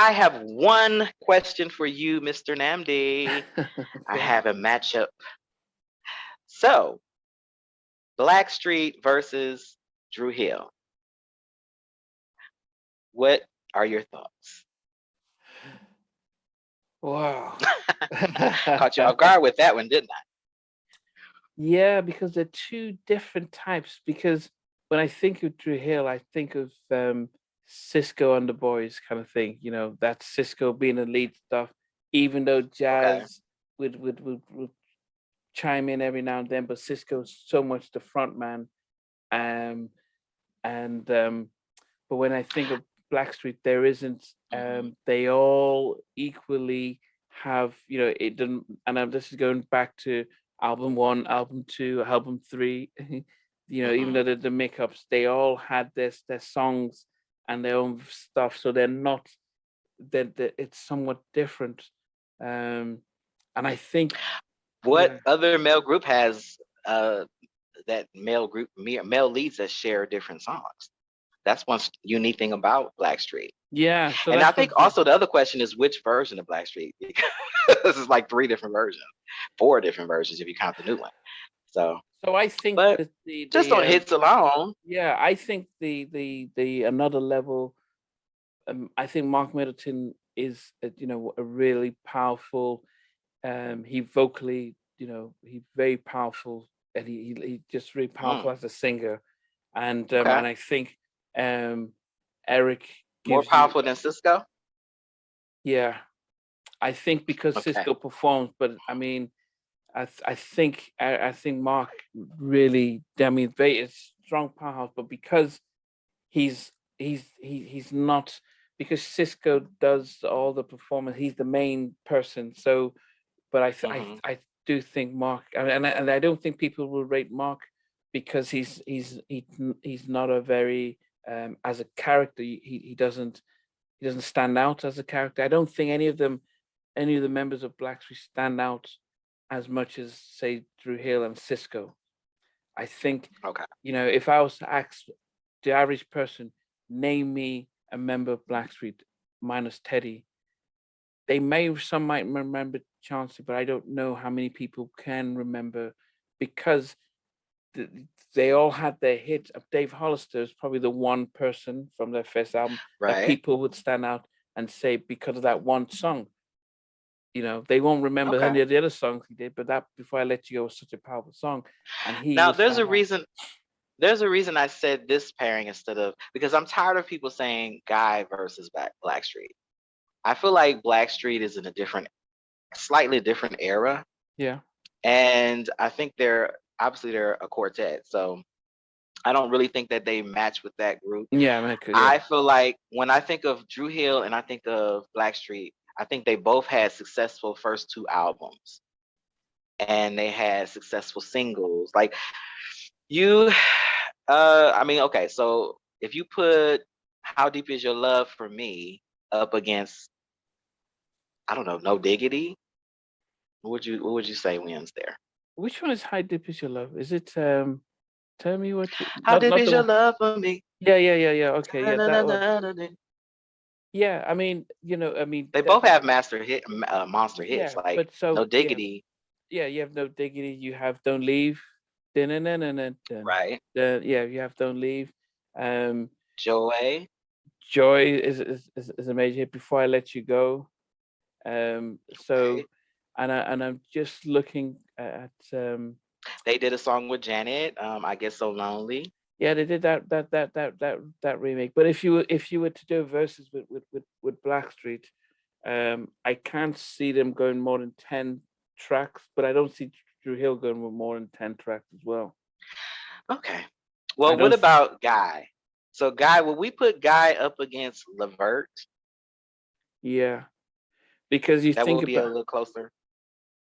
I have one question for you, Mr. Nnamdi. I Okay. have a matchup. So, Blackstreet versus Drew Hill. What are your thoughts? Wow. Caught you off guard with that one, didn't Yeah, because they're two different types. Because when I think of Drew Hill, I think of Cisco and the Boys kind of thing. You know, that Cisco being the lead stuff, even though I? Okay. Jazz would chime in every now and then, but Cisco's so much the front man. Um, and But when I think of Blackstreet, there isn't. Mm-hmm. They all equally have, you know, it didn't. And this is going back to album one, album two, album three. You know, even Mm-hmm. though the makeups, they all had their songs and their own stuff, so they're not. That it's somewhat different. Um, and I think, What yeah, other male group has uh, that male leads that share different songs? That's one unique thing about Blackstreet. yeah. So And I that's what think I'm saying. also the other question is which version of Blackstreet? Because this is like three different versions, four different versions if you count the new one. So, So I think but that just the on hits alone. yeah, I think the another level. I think Mark Middleton is, you know, a really powerful. He vocally, you know, he's very powerful, and he just really powerful Mm, as a singer, okay. and I think Eric More gives you, powerful than Cisco? yeah, I think because Okay. Cisco performs, but I mean, I think Mark really, I mean, very strong powerhouse, but because he's not, because Cisco does all the performance. He's the main person. So, but Hmm. I do think Mark, and I don't think people will rate Mark because he's not a very as a character. He doesn't stand out as a character. I don't think any of the members of Blackstreet stand out as much as say Drew Hill and Cisco. I think, Okay. you know, if I was to ask the average person, name me a member of Blackstreet minus Teddy, some might remember Chauncey, but I don't know how many people can remember because th- they all had their hits. Dave Hollister is probably the one person from their first album that Right. people would stand out and say because of that one song. You know, they won't remember Okay. any of the other songs he did, but that Before I Let You Go was such a powerful song, and he Now will there's a stand out. reason. There's a reason I said this pairing instead of because I'm tired of people saying Guy versus Blackstreet. I feel like Blackstreet is in a different, slightly different era, Yeah. and I think they're a quartet. So I don't really think that they match with that group. Yeah, I mean, yeah. I feel like when I think of Drew Hill and I think of Blackstreet, I think they both had successful first two albums and they had successful singles. Like you, I mean, okay, so if you put How Deep Is Your Love for Me up against, I don't know, No Diggity, what would you say wins there? Which one is High Dip Is Your Love? Is it Tell Me What You, How deep not is the your one. love for me? Yeah. Okay, yeah, that one. Da-na-na-na-na-na. Yeah, I mean, you know, I mean They that, both have monster hits yeah, like but No so yeah, Diggity, yeah, you have No Diggity, you have Don't Leave. Dun, dun, dun, dun, dun, dun. right? Yeah, you have Don't Leave. Um Joy, Joy is a major hit. Before I Let You Go. okay. So and I'm just looking at They did a song with Janet, I Get So Lonely. yeah, they did that remake. But if you were to do verses with Blackstreet, I can't see them going more than 10 tracks, but I don't see Drew Hill going with more than 10 tracks as well. Okay. I Well, what don't. about Guy? So Guy, would we put Guy up against Levert? Yeah, because you That think will be a about, little closer.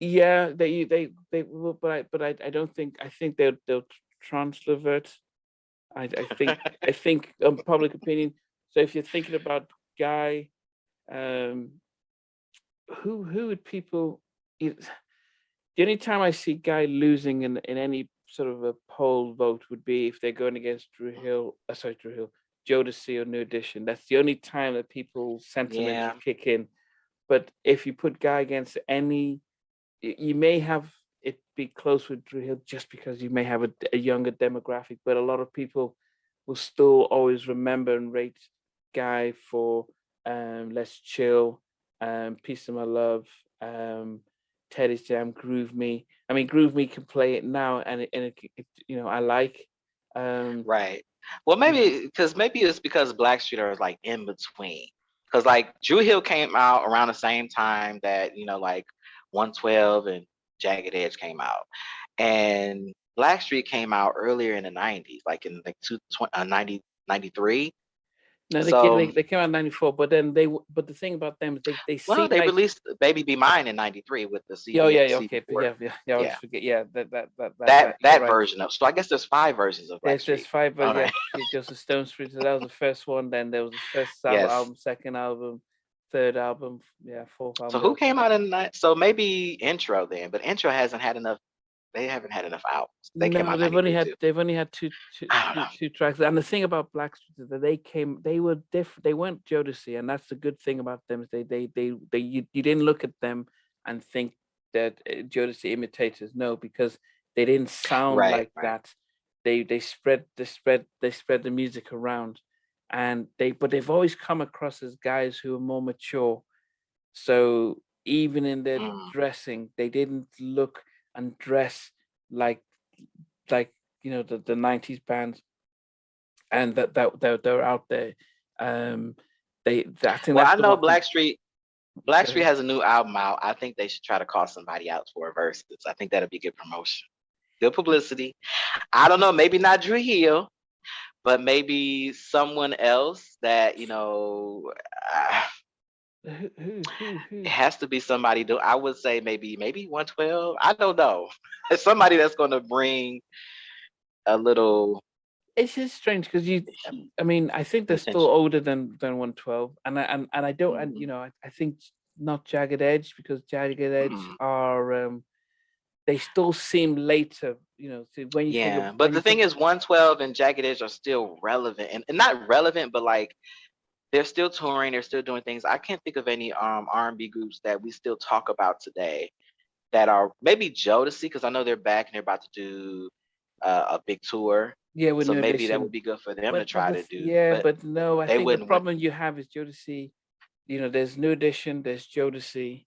yeah, they will, but I don't think, I think they'll translevert. I think public opinion. So if you're thinking about Guy, um, who would people? it- The only time I see Guy losing in any sort of a poll vote would be if they're going against Drew Hill. Sorry, Drew Hill. Jodeci or New Edition. That's the only time that people's sentiments Yeah. kick in. But if you put Guy against any, you may have it be close with Dru Hill just because you may have a younger demographic, but a lot of people will still always remember and rate Guy for Let's Chill, Peace of My Love, Teddy's Jam, Groove Me. I mean, Groove Me can play it now, and I like. Right. Well, maybe it's because Blackstreet are like in between. Because like Dru Hill came out around the same time that, like 112 and Jagged Edge came out. And Blackstreet came out earlier in the 90s, like in like 90, 93. No, So, they came out in '94, but but the thing about them is they well, seem they like. released Baby Be Mine in 93 with the Oh CD, yeah, okay, CD4. I always Yeah. forget. Yeah, that That you're that right. version of, so I guess there's 5 versions of There's Blackstreet. 5, but All yeah, right. Joseph Stone Street. So that was the first one. Then there was the first Yes. album, second album, third album, yeah, fourth So album. who came out in that? So maybe Intro then, but Intro hasn't had enough. They haven't had enough albums. They came No, out 93 too. they've only had I don't know. two tracks. And the thing about Blackstreet is that they were different. They weren't Jodeci, and that's the good thing about them. Is you didn't look at them and think that Jodeci imitators. No, because they didn't sound Right, like that. They spread the music around, and they've always come across as guys who are more mature. So even in their Mm. dressing, they didn't look and dress like the 90s bands, and that they're out there. I think Well, that's I the know one thing. Blackstreet has a new album out. I think they should try to call somebody out for a verses. I think that'd be good promotion, good publicity. I don't know, maybe not Dru Hill, but maybe someone else that it has to be somebody. I would say maybe 112. I don't know. It's somebody that's going to bring a little It's just strange because I mean, I think they're still attention. older than 112, and I don't, and Mhm. I think not Jagged Edge, because Jagged Edge Mm. are they still seem later, so when you think of Yeah, but the thing is, 112 and Jagged Edge are still relevant, and not relevant, but like they're still touring, they're still doing things. I can't think of any R&B groups that we still talk about today that are maybe Jodeci, because I know they're back and they're about to do a big tour. yeah, with So New maybe that Edition. would be good for them to But try to do, yeah, but but no, I they think the wouldn't win. problem you have is Jodeci. There's New Edition, there's Jodeci,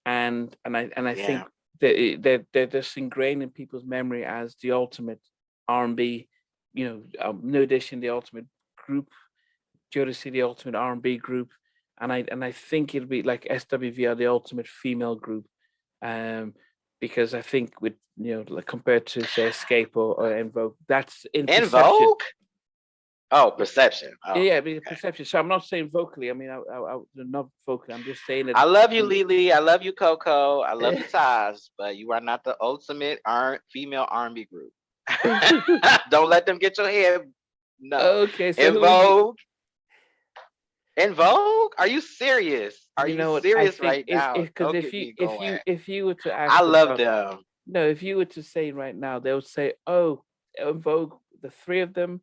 and I think Yeah. they're just ingrained in people's memory as the ultimate R&B. New Edition, the ultimate group, Jodeci, the ultimate R&B group, and I think it'll be like SWV are the ultimate female group, um, because I think with like compared to say Escape or Invoke, that's in In perception. Vogue? Oh, perception. Oh, Yeah, I mean, okay. perception. So I'm not saying vocally. I mean, not vocally. I'm just saying that. I love you, Lily. I love you, Coco. I love you, Taz. But you are not the ultimate female R&B group. Don't let them get your head. No. Okay, so In who would you? Vogue. In Vogue? Are you serious? Are You you know what? I serious think right is now? because Don't get me going. if you were to I ask love about them. no, if you were to say right now, they would say, "Oh, En Vogue, the three of them,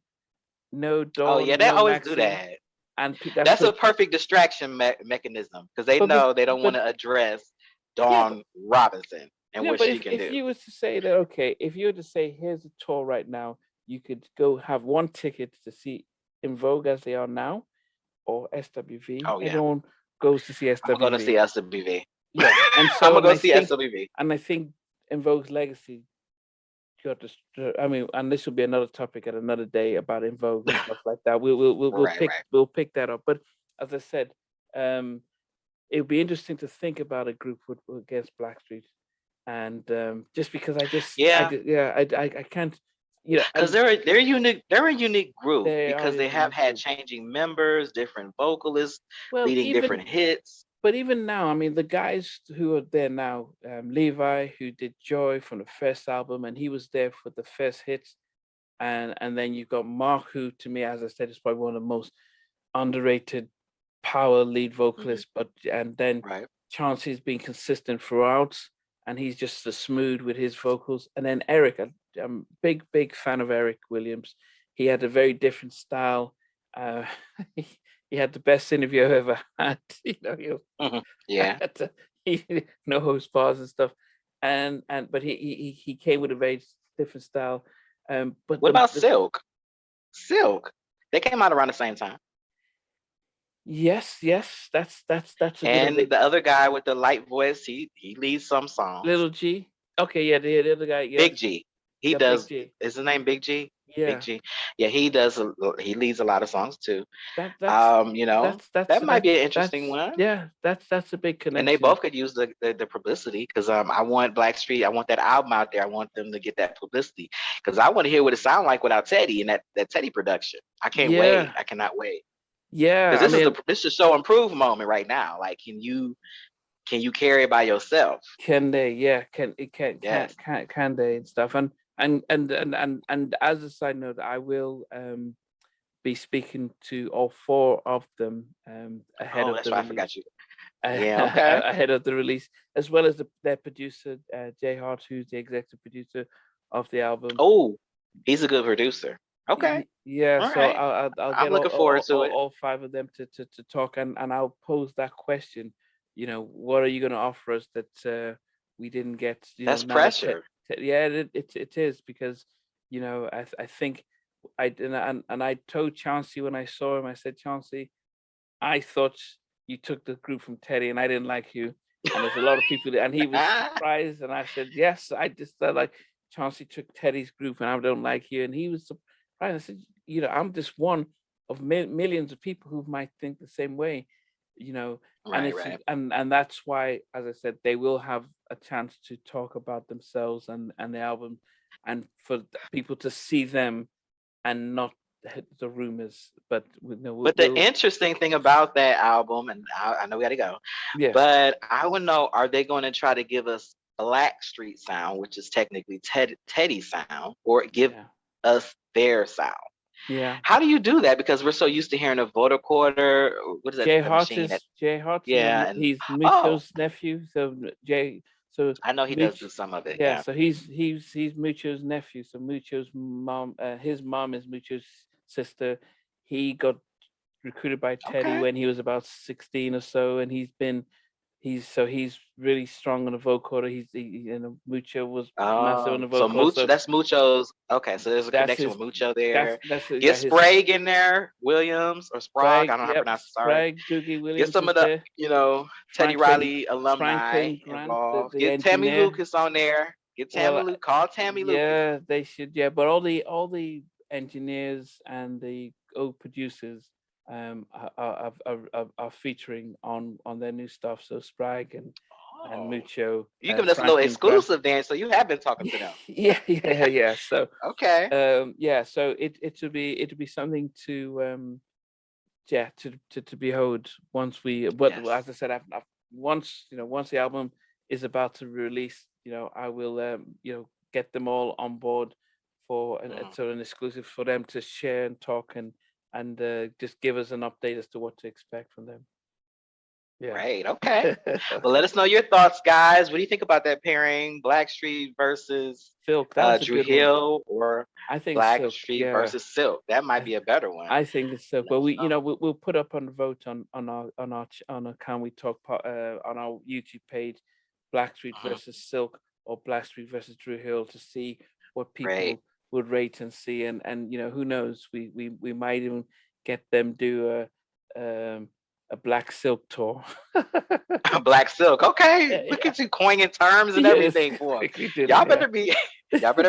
no Oh yeah, Dawn, they no always do Maxine," that. and that's That's a what. perfect distraction mechanism because they But know they don't want but to address yeah, Dawn Robinson and what but she can if do. you were to say that, okay, if you were to say, "Here's a tour right now," you could go have one ticket to see En Vogue as they are now, or SWV. Oh yeah, Everyone goes to see I'm gonna go to see SWV. SWV. Yeah, and I'm so gonna go see SWV. I think En Vogue's legacy got I mean, and this will be another topic at another day about En Vogue and stuff like that. Right, right. We'll pick that up. But as I said, it would be interesting to think about a group against Blackstreet, and just because Yeah, I can't, because and they're a unique group they are because a they have unique had group. changing members, different vocalists, Well, leading different hits. but even now, I mean, the guys who are there now, Levi, who did Joy from the first album, and he was there for the first hits, and then you've got Mark, who to me, as I said, is probably one of the most underrated power lead Hmm. vocalists. But and then Right. Chauncey's been consistent throughout, and he's just so smooth with his vocals. And then Eric, I'm big fan of Eric Williams. He had a very different style, he, he had the best interview I've ever had. You know, Yeah. no host bars and stuff, but he came with a very different style. But What about Silk? Silk, they came out around the same time. yes, that's a good And idea. the other guy with the light voice, he leads some songs. Little G. Okay, yeah, the other guy, yeah. Big G. He Yeah, does. Big G. Is his name Big G? Yeah. Big G. Yeah, he does. He leads a lot of songs too. That's You know, that might be an interesting one. Yeah, that's a big connection. And they both could use the publicity because I want Blackstreet. I want that album out there. I want them to get that publicity because I want to hear what it sounds like without Teddy and that Teddy production. I can't wait. I cannot wait. Yeah, Because this is a show improve moment right now. Like, can you carry it by yourself? Can they? Yeah, can they and stuff? And as a side note, I will be speaking to all four of them ahead of that's the why release. I forgot you. Yeah, okay. Ahead of the release, as well as their producer Jay Hart, who's the executive producer of the album. Oh, he's a good producer. Okay. Yeah. All so right. I'll get looking forward to it. all five of them to talk, and I'll pose that question. You know, what are you going to offer us that we didn't get? You That's know, pressure. Yeah, it is, because you know I think I told Chauncey when I saw him, I said, Chauncey, I thought you took the group from Teddy, and I didn't like you. And there's a lot of people, and he was surprised. And I said, yes, I just felt like Chauncey took Teddy's group, and I don't like you. And he was surprised. I said, you know, I'm just one of millions of people who might think the same way, you know. And right. And that's why, as I said, they will have a chance to talk about themselves and the album, and for people to see them and not the rumors. But the interesting thing about that album, and I know we got to go, yeah, but I would know, are they going to try to give us Blackstreet sound, which is technically Teddy sound, or give us their sound? Yeah. How do you do that? Because we're so used to hearing a voter recorder. What is that? Jay Hart Yeah, he's Mucho's nephew. So Jay. So I know he does do some of it. Yeah. So he's Mucho's nephew. So Mucho's mom, his mom is Mucho's sister. He got recruited by Teddy when he was about 16 or so, and he's really strong on the vocoder. Mucho was massive on the vocoder. So Mucho, that's Mucho's. Okay, so there's a connection with Mucho there. Get Sprague in there, Williams or Sprague. I don't know how to pronounce it. Sorry. Doogie Williams. Get some of the, Teddy Riley alumni involved. Get Tammy Lucas on there. Get Tammy Lucas. Call Tammy Lucas. Yeah, they should. Yeah, but all the engineers and the producers are featuring on their new stuff. So Sprague and Mucho. You giving us a little exclusive then, so you have been talking to them. Yeah. So okay. So it'll be something to behold once we. But as I said, once the album is about to release, I will get them all on board for an exclusive for them to share and talk and just give us an update as to what to expect from them. Yeah. Great. Okay. Well, let us know your thoughts, guys. What do you think about that pairing, Blackstreet versus Silk? Dru Hill, or I think Blackstreet versus Silk? That might be a better one. I think it's Silk. But we'll put up on the vote on our Can We Talk on our YouTube page, Blackstreet versus Silk or Blackstreet versus Dru Hill, to see what people would rate and see, and who knows, we might even get them do a Black Silk tour. A Black Silk, okay. Look at you coining terms and everything for them. Y'all better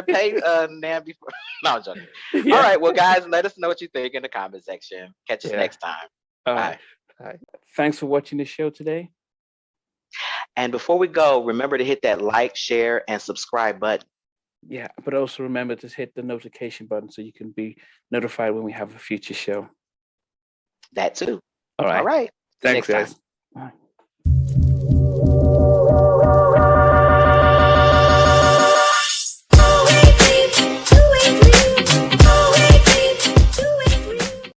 pay Nnamdi for. No, I'm joking. All right, well, guys, let us know what you think in the comment section. Catch us next time. Bye. Thanks for watching the show today. And before we go, remember to hit that like, share, and subscribe button. Yeah, but also remember to hit the notification button so you can be notified when we have a future show. That too. All right. Thanks, guys.